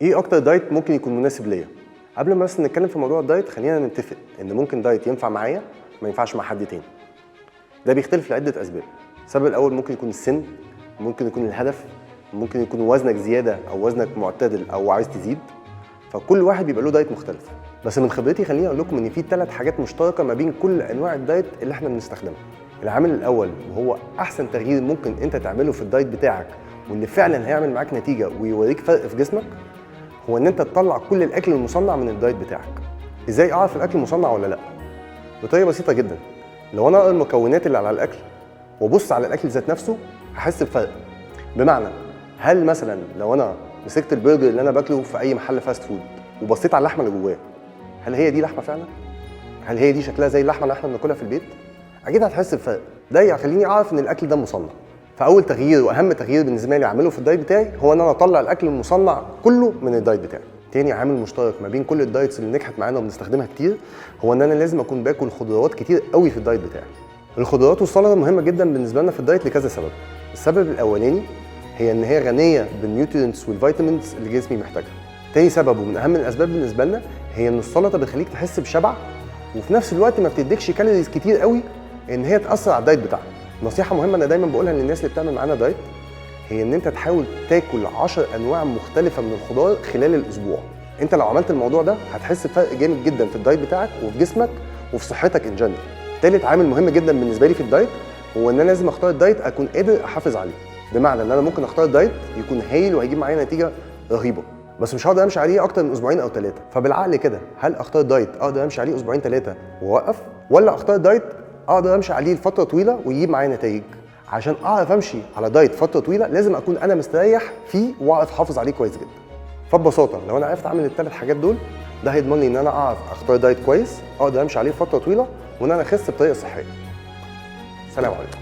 ايه اكتر دايت ممكن يكون مناسب ليا؟ قبل ما بس نتكلم في موضوع الدايت خلينا نتفق ان ممكن دايت ينفع معايا ما ينفعش مع حد تاني. ده بيختلف لعده اسباب. السبب الاول ممكن يكون السن، ممكن يكون الهدف، ممكن يكون وزنك زياده او وزنك معتدل او عايز تزيد. فكل واحد بيبقى له دايت مختلف. بس من خبرتي خليني اقول لكم ان في 3 حاجات مشتركه ما بين كل انواع الدايت اللي احنا بنستخدمها. العامل الاول وهو احسن تغيير ممكن انت تعمله في الدايت بتاعك واللي فعلا هيعمل معاك نتيجه ويوريك فرق في جسمك، هو ان انت تطلع كل الاكل المصنع من الدايت بتاعك. ازاي اعرف الاكل مصنع ولا لا؟ بطريقه بسيطه جدا. لو انا اقرا المكونات اللي على الاكل وابص على الاكل ذات نفسه هحس بفرق. بمعنى هل مثلا لو انا مسكت البرجر اللي انا باكله في اي محل فاست فود وبصيت على اللحمه اللي جواه، هل هي دي لحمه فعلا؟ هل هي دي شكلها زي اللحمه اللي احنا بناكلها في البيت؟ اكيد هتحس بفرق. ده يخليني اعرف ان الاكل ده مصنع. فاول تغيير واهم تغيير بالنسبه لي اعمله في الدايت بتاعي هو ان انا اطلع الاكل المصنع كله من الدايت بتاعي. تاني عامل مشترك ما بين كل الدايتس اللي نجحت معانا وبنستخدمها كتير هو ان انا لازم اكون باكل خضروات كتير قوي في الدايت بتاعي. الخضروات والسلطه مهمه جدا بالنسبه لنا في الدايت لكذا سبب. السبب الاولاني هي ان هي غنيه بالنيوترينتس والفيتامينز اللي جسمي محتاجها. تاني سبب ومن اهم الاسباب بالنسبه لنا هي ان السلطه بتخليك تحس بشبع وفي نفس الوقت ما بتديكش كالوريز كتير قوي ان هي تاثر على الدايت بتاعك. نصيحه مهمه انا دايما بقولها للناس اللي بتعمل معانا دايت هي ان انت تحاول تاكل 10 انواع مختلفه من الخضار خلال الاسبوع. انت لو عملت الموضوع ده هتحس بفرق جامد جدا في الدايت بتاعك وفي جسمك وفي صحتك ان جنرال. تالت عامل مهم جدا بالنسبه لي في الدايت هو ان انا لازم اختار الدايت اكون قادر احافظ عليه. بمعنى ان انا ممكن اختار دايت يكون هايل وهيجيب معايا نتيجه رهيبه بس مش هقدر امشي عليه اكتر من اسبوعين او 3، فبالعقل كده هل اختار دايت اقدر امشي عليه اسبوعين 3 واوقف، ولا اختار دايت اقدر امشي عليه لفتره طويله ويجيب معايا نتائج؟ عشان اعرف امشي على دايت فتره طويله لازم اكون انا مستريح فيه واعرف احافظ عليه كويس جدا. فببساطه لو انا عرفت اعمل ال3 حاجات دول ده هيضمن لي ان انا اعرف اختار دايت كويس اقدر امشي عليه فتره طويله وان انا اخس بطريقه صحيه. سلام عليكم.